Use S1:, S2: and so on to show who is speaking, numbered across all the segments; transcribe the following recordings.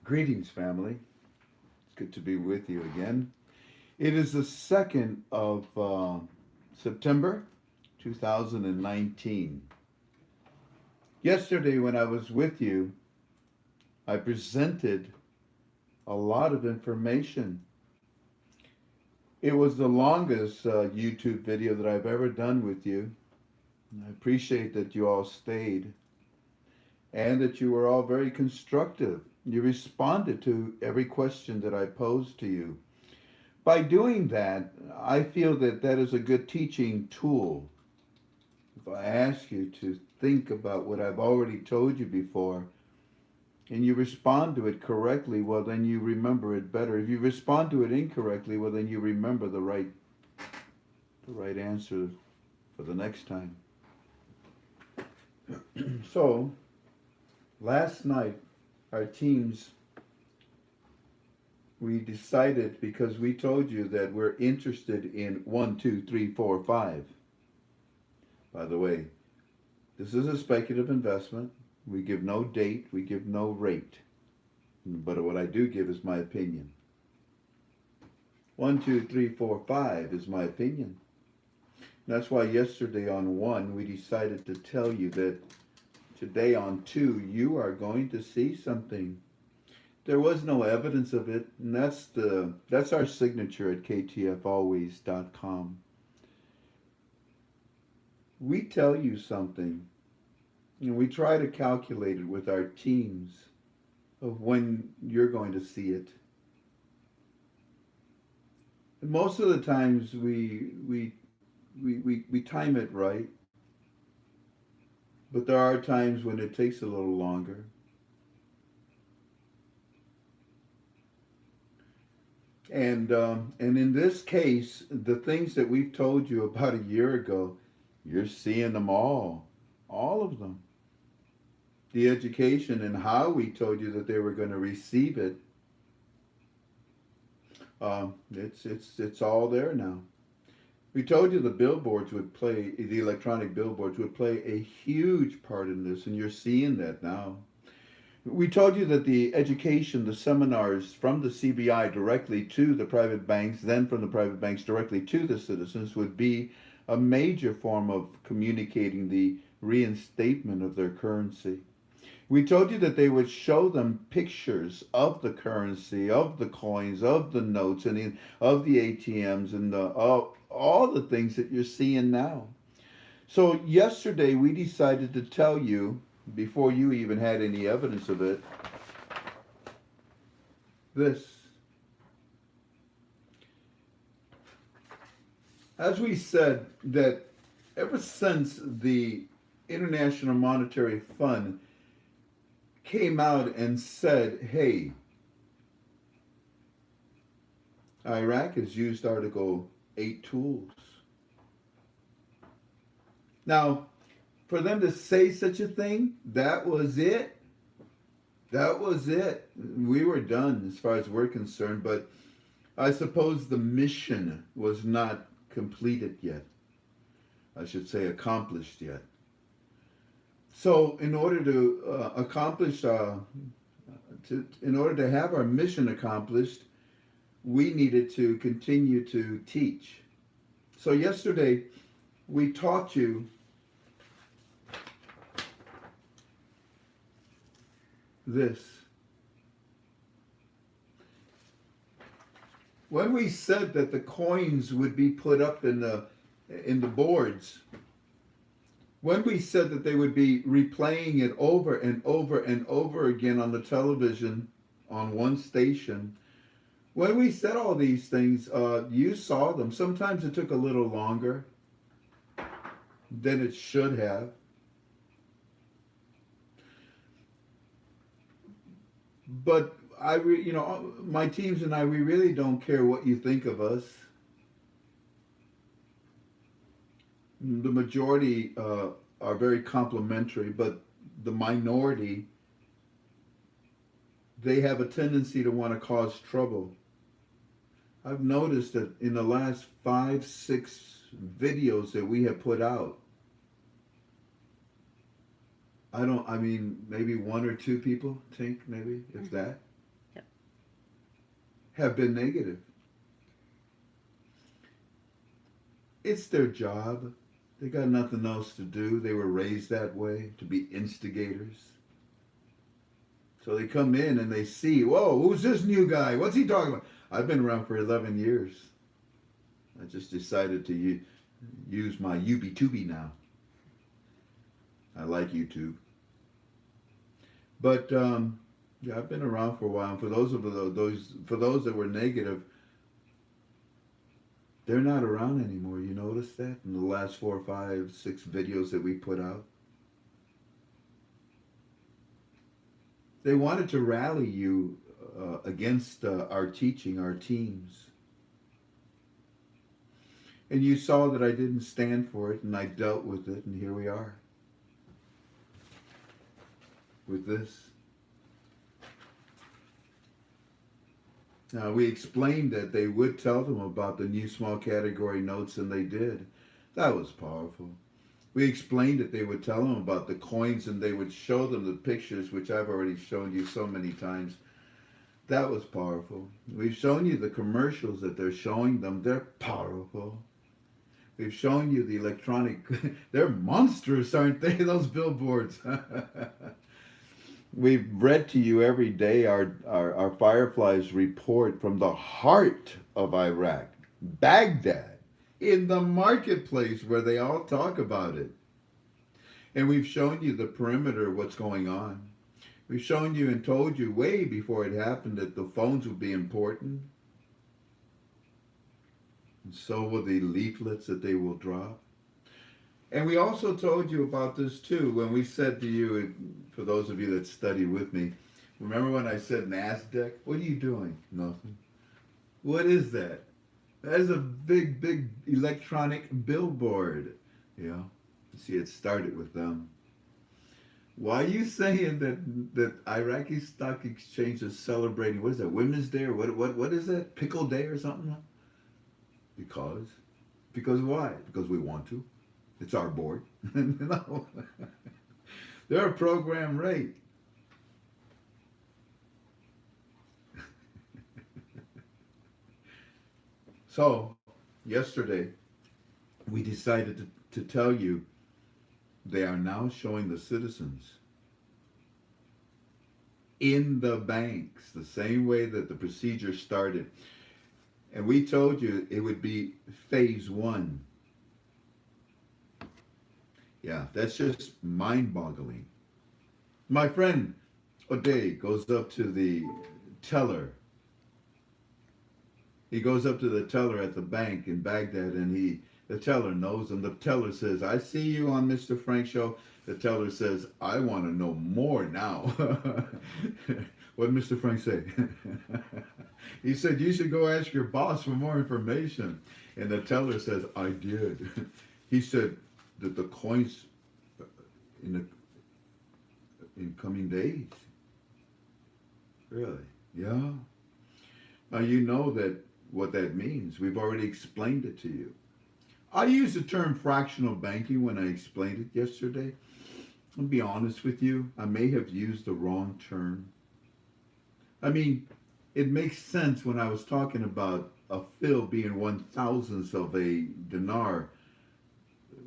S1: Greetings, family. It's good to be with you again. It is the 2nd of September 2019. Yesterday, when I was with you, I presented a lot of information. It was the longest YouTube video that I've ever done with you. I appreciate that you all stayed and that you were all very constructive. You responded to every question that I posed to you. By doing that, I feel that that is a good teaching tool. If I ask you to think about what I've already told you before and you respond to it correctly, well, then you remember it better. If you respond to it incorrectly, well, then you remember the right answer for the next time. So, last night, our teams, we decided, because we told you that we're interested in 1, 2, 3, 4, 5. By the way, this is a speculative investment. We give no date, we give no rate. But what I do give is my opinion. 1, 2, 3, 4, 5 is my opinion. That's why yesterday on 1, we decided to tell you that today on 2, you are going to see something. There was no evidence of it, and that's our signature at ktfalways.com. We tell you something, and we try to calculate it with our teams of when you're going to see it. And most of the times we time it right, but there are times when it takes a little longer. And in this case, the things that we've told you about a year ago, you're seeing them all of them. The education and how we told you that they were going to receive it, it's all there now. We told you the billboards would play, the electronic billboards would play a huge part in this, and you're seeing that now. We told you that the education, the seminars from the CBI directly to the private banks, then from the private banks directly to the citizens, would be a major form of communicating the reinstatement of their currency. We told you that they would show them pictures of the currency, of the coins, of the notes, and of the ATMs, and all the things that you're seeing now. So yesterday we decided to tell you, before you even had any evidence of it, this. As we said, that ever since the International Monetary Fund came out and said, hey, Iraq has used Article 8 tools. Now, for them to say such a thing, that was it. That was it. We were done as far as we're concerned, but I suppose the mission was not completed yet. I should say accomplished yet. So in order to in order to have our mission accomplished, we needed to continue to teach. So yesterday, we taught you this. When we said that the coins would be put up in the boards, when we said that they would be replaying it over and over and over again on the television on one station, when we said all these things, you saw them. Sometimes it took a little longer than it should have. But my teams and I, we really don't care what you think of us. The majority are very complimentary, but the minority, they have a tendency to want to cause trouble. I've noticed that in the last 5, 6 videos that we have put out, maybe 1 or 2 people think, maybe, if that. have been negative. It's their job. They got nothing else to do. They were raised that way, to be instigators. So they come in and they see, whoa, who's this new guy? What's he talking about? I've been around for 11 years. I just decided to use my Tubi now. I like YouTube. But yeah, I've been around for a while. And for those that were negative, they're not around anymore. You notice that in the last 4, 5, 6 videos that we put out? They wanted to rally you against our teaching, our teams. And you saw that I didn't stand for it, and I dealt with it, and here we are with this. Now, we explained that they would tell them about the new small category notes, and they did. That was powerful. We explained that they would tell them about the coins, and they would show them the pictures, which I've already shown you so many times. That was powerful. We've shown you the commercials that they're showing them. They're powerful. We've shown you the electronic. They're monstrous, aren't they, those billboards? We've read to you every day our Fireflies report from the heart of Iraq, Baghdad, in the marketplace where they all talk about it. And we've shown you the perimeter of what's going on. We've shown you and told you way before it happened that the phones would be important. And so will the leaflets that they will drop. And we also told you about this too when we said to you, for those of you that study with me, remember when I said NASDAQ? What are you doing? Nothing. What is that? That is a big, big electronic billboard. Yeah. See, it started with them. Why are you saying that Iraqi Stock Exchange is celebrating, what is that, Women's Day or what is that, Pickle Day or something? Because why? Because we want to. It's our board. No. They're a program rate. So, yesterday, we decided to tell you they are now showing the citizens in the banks the same way that the procedure started. And we told you it would be phase 1. Yeah, that's just mind-boggling. My friend O'Day goes up to the teller. He goes up to the teller at the bank in Baghdad, and the teller knows him. The teller says, I see you on Mr. Frank show. The teller says, I want to know more now. What did Mr. Frank say? He said, you should go ask your boss for more information. And the teller says, I did. He said that the coins in coming days. Really? Yeah. Now you know that what that means. We've already explained it to you. I used the term fractional banking when I explained it yesterday. I'll be honest with you, I may have used the wrong term. I mean, it makes sense when I was talking about a fil being 1/1000th of a dinar.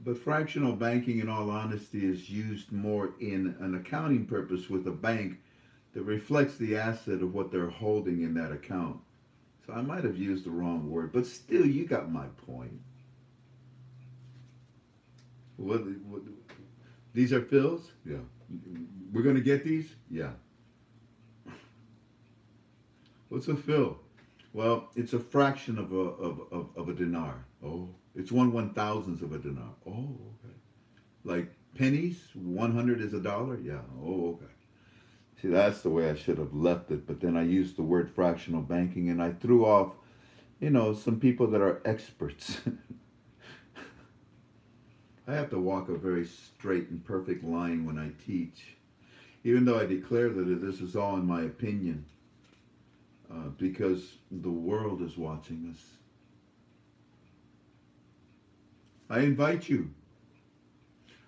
S1: But fractional banking, in all honesty, is used more in an accounting purpose with a bank that reflects the asset of what they're holding in that account. So I might have used the wrong word, but still, you got my point. What, these are fils? Yeah. We're going to get these? Yeah. What's a fil? Well, it's a fraction of a dinar. Oh, it's 1/1000th of a dinar. Oh, okay. Like pennies, 100 is a dollar? Yeah. Oh, okay. See, that's the way I should have left it, but then I used the word fractional banking and I threw off, some people that are experts. I have to walk a very straight and perfect line when I teach, even though I declare that this is all in my opinion, because the world is watching us. I invite you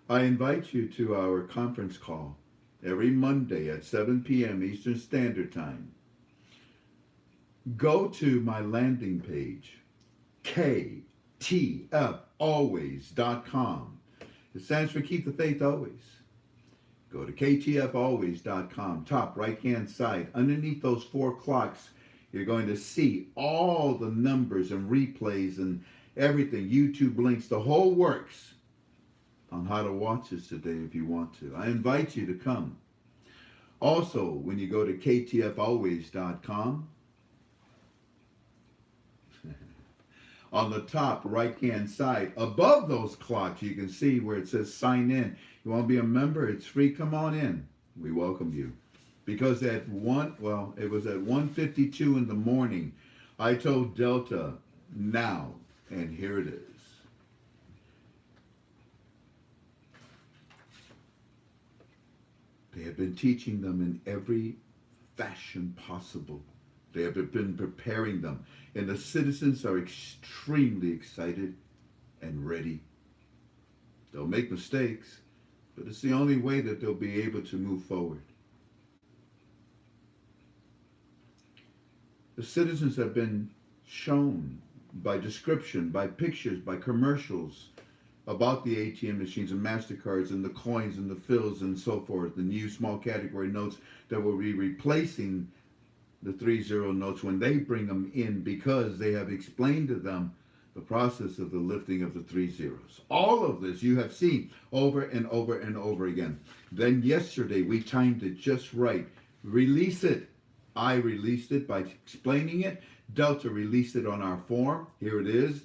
S1: to our conference call every Monday at 7 p.m. Eastern Standard Time. Go to my landing page, ktfalways.com. It stands for Keep the Faith Always. Go to ktfalways.com, top right-hand side. Underneath those 4 clocks, you're going to see all the numbers and replays and everything, YouTube links, the whole works on how to watch us today if you want to. I invite you to come. Also, when you go to ktfalways.com, on the top right-hand side, above those clocks, you can see where it says sign in. You want to be a member? It's free. Come on in. We welcome you. Because it was at 1:52 in the morning, I told Delta now, and here it is. They have been teaching them in every fashion possible. They have been preparing them. And the citizens are extremely excited and ready. They'll make mistakes, but it's the only way that they'll be able to move forward. The citizens have been shown by description, by pictures, by commercials about the ATM machines and MasterCards and the coins and the fills and so forth, the new small category notes that will be replacing the 3-0 notes when they bring them in, because they have explained to them the process of the lifting of the 3 zeros. All of this you have seen over and over and over again. Then yesterday we timed it just right. Release it. I released it by explaining it. Delta released it on our form. Here it is.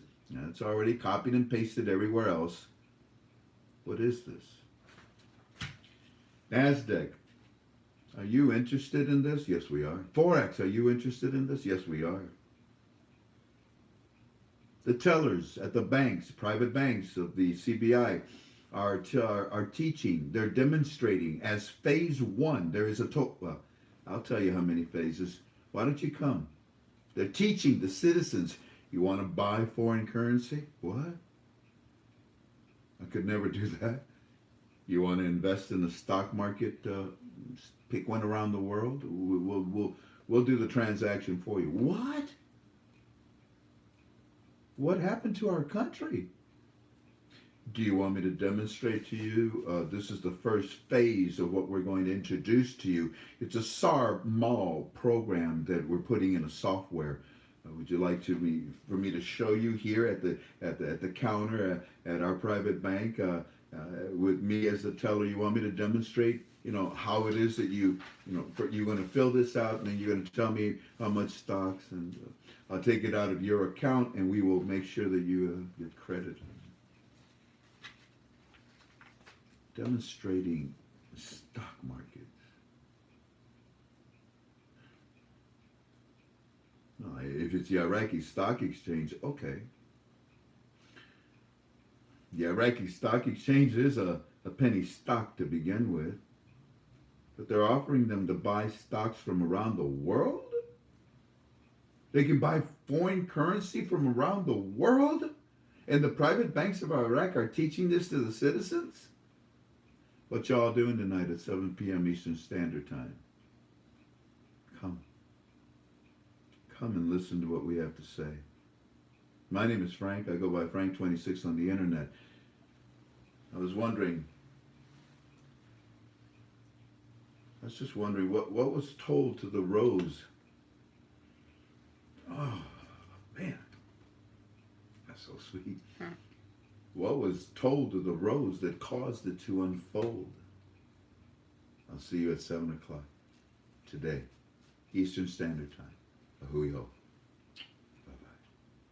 S1: It's already copied and pasted everywhere else. What is this? NASDAQ. Are you interested in this? Yes, we are. Forex, are you interested in this? Yes, we are. The tellers at the banks, private banks of the CBI, are teaching. They're demonstrating as phase 1. There is well, I'll tell you how many phases. Why don't you come? They're teaching the citizens. You want to buy foreign currency? What? I could never do that. You want to invest in the stock market? Pick one around the world. We'll do the transaction for you. What? What happened to our country? Do you want me to demonstrate to you? This is the first phase of what we're going to introduce to you. It's a SAR mall program that we're putting in a software. Would you like for me to show you here at the counter at our private bank with me as the teller? You want me to demonstrate, how it is that you're going to fill this out, and then you're going to tell me how much stocks, and I'll take it out of your account, and we will make sure that you get credit. Demonstrating the stock market. If it's the Iraqi stock exchange, okay. The Iraqi stock exchange is a penny stock to begin with, but they're offering them to buy stocks from around the world? They can buy foreign currency from around the world? And the private banks of Iraq are teaching this to the citizens? What y'all doing tonight at 7 p.m. Eastern Standard Time? Come. Come and listen to what we have to say. My name is Frank. I go by Frank26 on the internet. I was just wondering what was told to the rose. Oh, man. That's so sweet. What was told to the rose that caused it to unfold? I'll see you at 7 o'clock today, Eastern Standard Time. Ahui ho.